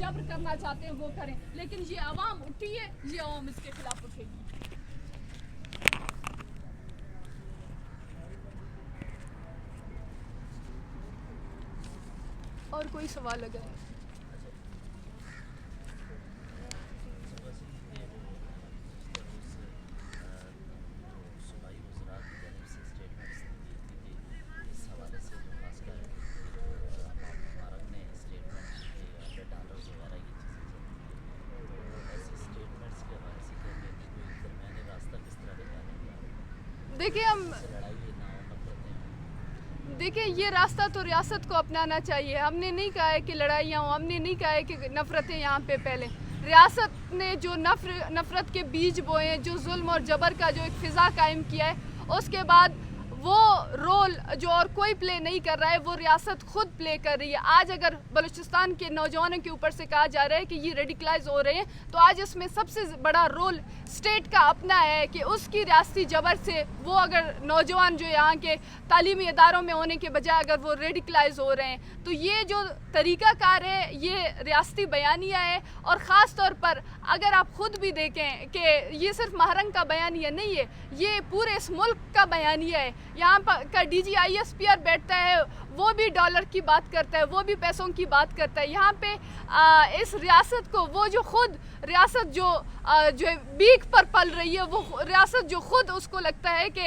जबर करना चाहते हैं वो करें, लेकिन ये आवाम उठी है, ये आवाम इसके खिलाफ उठेगी। और कोई सवाल अगर देखिए ये रास्ता तो रियासत को अपनाना चाहिए। हमने नहीं कहा है कि लड़ाइयाँ हों, हमने नहीं कहा है कि नफ़रतें यहाँ पे फैलें। रियासत ने जो नफ़रत के बीज बोए, जो जुल्म और जबर का जो एक फ़िज़ा कायम किया है, उसके बाद वो रोल जो और कोई प्ले नहीं कर रहा है, वो रियासत खुद प्ले कर रही है। आज अगर बलूचिस्तान के नौजवानों के ऊपर से कहा जा रहा है कि ये रेडिकलाइज हो रहे हैं, तो आज इसमें सबसे बड़ा रोल स्टेट का अपना है कि उसकी रियासती जबर से वो अगर नौजवान जो यहाँ के तालीमी इदारों में होने के बजाय अगर वो रेडिकलाइज हो रहे हैं, तो ये जो तरीक़ाकार है ये रियासती बयानिया है। और ख़ास तौर पर अगर आप ख़ुद भी देखें कि ये सिर्फ महरंग का बयानिया नहीं है, ये पूरे इस मुल्क का बयानिया है। यहाँ पर का DGISPR बैठता है, वो भी डॉलर की बात करता है, वो भी पैसों की बात करता है। यहाँ पे इस रियासत को वो जो खुद रियासत जो बीक पर पल रही है, वो रियासत जो खुद उसको लगता है कि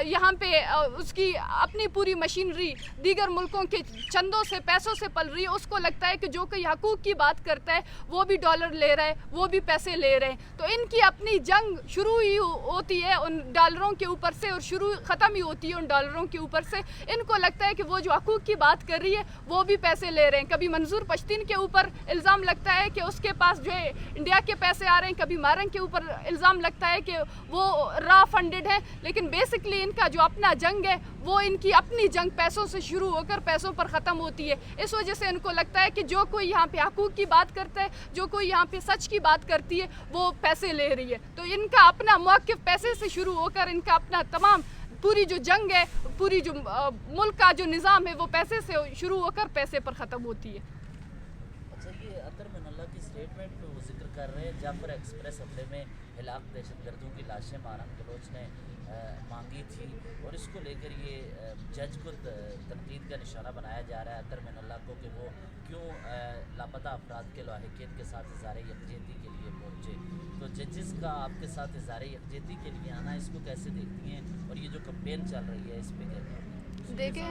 यहाँ पे उसकी अपनी पूरी मशीनरी दीगर मुल्कों के चंदों से पैसों से पल रही है, उसको लगता है कि जो कोई हकूक़ की बात करता है वो भी डॉलर ले रहा है, वो भी पैसे ले रहे हैं। तो इनकी अपनी जंग शुरू ही होती है उन डॉलरों के ऊपर से और ख़त्म ही होती है उन डॉलरों के ऊपर से। इनको लगता है कि वो जो हकूक़ की बात कर रही है वो भी पैसे ले रहे हैं। कभी मंजूर पश्तीन के ऊपर इल्ज़ाम लगता है कि उसके पास जो है इंडिया के पैसे आ रहे हैं, कभी मारंग के ऊपर इल्ज़ाम लगता है कि वो रा फंडेड है। लेकिन बेसिकली इनका जो अपना जंग है वो इनकी अपनी जंग पैसों से शुरू होकर पैसों पर ख़त्म होती है। इस वजह से इनको लगता है कि जो कोई यहाँ पे हकूक़ की बात करता है, जो कोई यहाँ पे सच की बात करती है, वो पैसे ले रही है। तो इनका अपना मौक़िफ़ पैसे से शुरू होकर इनका अपना तमाम पूरी जो जंग है, पूरी जो मुल्क का जो निज़ाम है, वो पैसे से शुरू होकर पैसे पर ख़त्म होती है। अच्छा, ये अतर मनल्ला की स्टेटमेंट वो जिक्र कर रहे हैं, जाफर एक्सप्रेस हमले में हिलाक दहशतगर्दों की लाशें मारंग बलोच ने मांगी थी और इसको लेकर ये जज को तनकीद का निशाना बनाया जा रहा है अतर मनल्ला को कि वो क्यों लापता अफराद के लाहिकियत के साथ इज़हार यकजहती के लिए पहुँचे। तो जजेस का आपके साथ इज़हार यकजहती के लिए आना, इसको कैसे देखती हैं और ये जो कैंपेन चल रही है इस पर क्या कहते हैं? देखें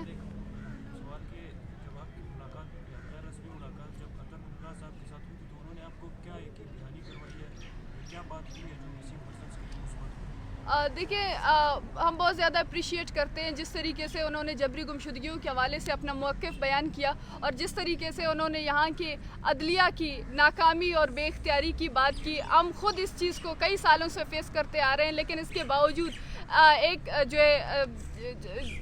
सवाल के जवाब की मुलाकात या रस्मी मुलाकात जब अतर मनल्ला साहब के साथ हुई थी तो उन्होंने आपको क्या एक बयानी करवाई है, क्या बात की है जो इसी पर्सन के लिए मुस्बत? देखिए हम बहुत ज़्यादा अप्रिशिएट करते हैं जिस तरीके से उन्होंने जबरी गुमशुदगियों के हवाले से अपना मौक़िफ़ बयान किया और जिस तरीके से उन्होंने यहाँ की अदलिया की नाकामी और बेख्तियारी की बात की। हम ख़ुद इस चीज़ को कई सालों से फेस करते आ रहे हैं, लेकिन इसके बावजूद एक जो है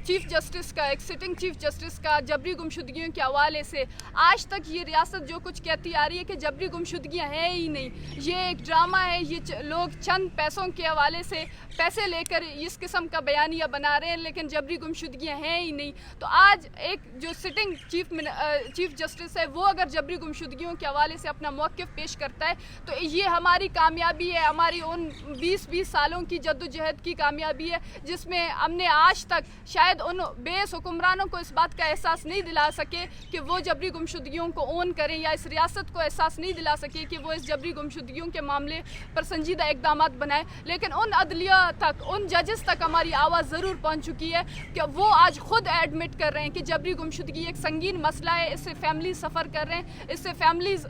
चीफ़ जस्टिस का, एक सिटिंग चीफ़ जस्टिस का जबरी गुमशुदगियों के हवाले से आज तक ये रियासत जो कुछ कहती आ रही है कि जबरी गुमशुदगियाँ हैं ही नहीं, ये एक ड्रामा है, ये लोग चंद पैसों के हवाले से पैसे लेकर इस किस्म का बयानिया बना रहे हैं, लेकिन जबरी गुमशुदगियाँ हैं ही नहीं। तो आज एक जो सिटिंग चीफ़ जस्टिस है वो अगर जबरी गुमशुदगियों के हवाले से अपना मौक़िफ़ पेश करता है तो ये हमारी कामयाबी है, हमारी उन 20 सालों की जद्दोजहद की कामयाबी है जिसमें हमने आज तक शायद उन बेस हुक्मरानों को इस बात का एहसास नहीं दिला सके कि वो जबरी गुमशुदगियों को ओन करें, या इस रियासत को एहसास नहीं दिला सके कि वो इस जबरी गुमशुदगियों के मामले पर संजीदा इक़दामात बनाए। लेकिन उन अदलिया तक, उन जजेस तक हमारी आवाज़ ज़रूर पहुँच चुकी है कि वो आज ख़ुद एडमिट कर रहे हैं कि जबरी गुमशुदगी एक संगीन मसला है, इससे फैमिली सफ़र कर रहे हैं, इससे फैमिलीज़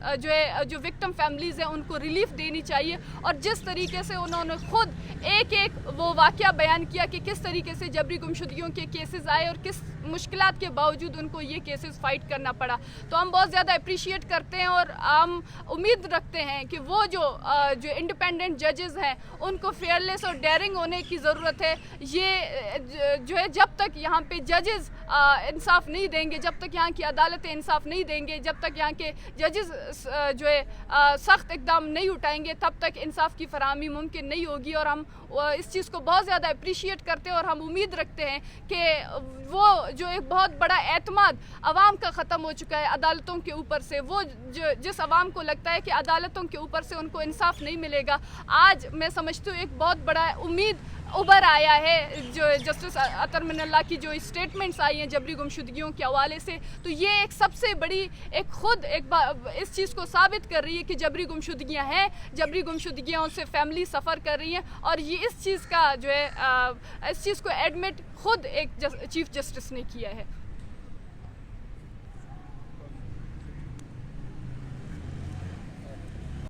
जो विक्टिम फैमिलीज़ हैं उनको रिलीफ देनी चाहिए। और जिस तरीके से उन्होंने ख़ुद एक वो वाक़या बयान किया कि किस तरीके से जबरी गुमशुदगियों के केसेस आए और किस मुश्किलात के बावजूद उनको ये केसेस फ़ाइट करना पड़ा, तो हम बहुत ज़्यादा अप्रिशिएट करते हैं और हम उम्मीद रखते हैं कि वो जो इंडिपेंडेंट जजेस हैं उनको फेयरलेस और डेयरिंग होने की ज़रूरत है। ये जो है जब तक यहाँ पे जजेस इंसाफ नहीं देंगे, जब तक यहाँ की अदालतें इंसाफ नहीं देंगे, जब तक यहाँ के जजेस जो है सख्त इकदाम नहीं उठाएंगे, तब तक इंसाफ की फराहमी मुमकिन नहीं होगी। और हम इस चीज़ को बहुत ज़्यादा अप्रिशिएट करते हैं और हम उम्मीद रखते हैं कि वो जो एक बहुत बड़ा एतमाद अवाम का ख़त्म हो चुका है अदालतों के ऊपर से, वो जो जिस अवाम को लगता है कि अदालतों के ऊपर से उनको इंसाफ नहीं मिलेगा, आज मैं समझती हूँ एक बहुत बड़ा उम्मीद उभर आया है। जो जस्टिस अतर मिनल्ला की जो स्टेटमेंट्स आई हैं जबरी गुमशुदगियों के हवाले से, तो ये एक सबसे बड़ी इस चीज़ को साबित कर रही है कि जबरी गुमशुदगियाँ हैं, जबरी गुमशुदगियों से फैमिली सफ़र कर रही हैं। और ये इस चीज़ का जो है इस चीज़ को एडमिट खुद एक चीफ जस्टिस ने किया है।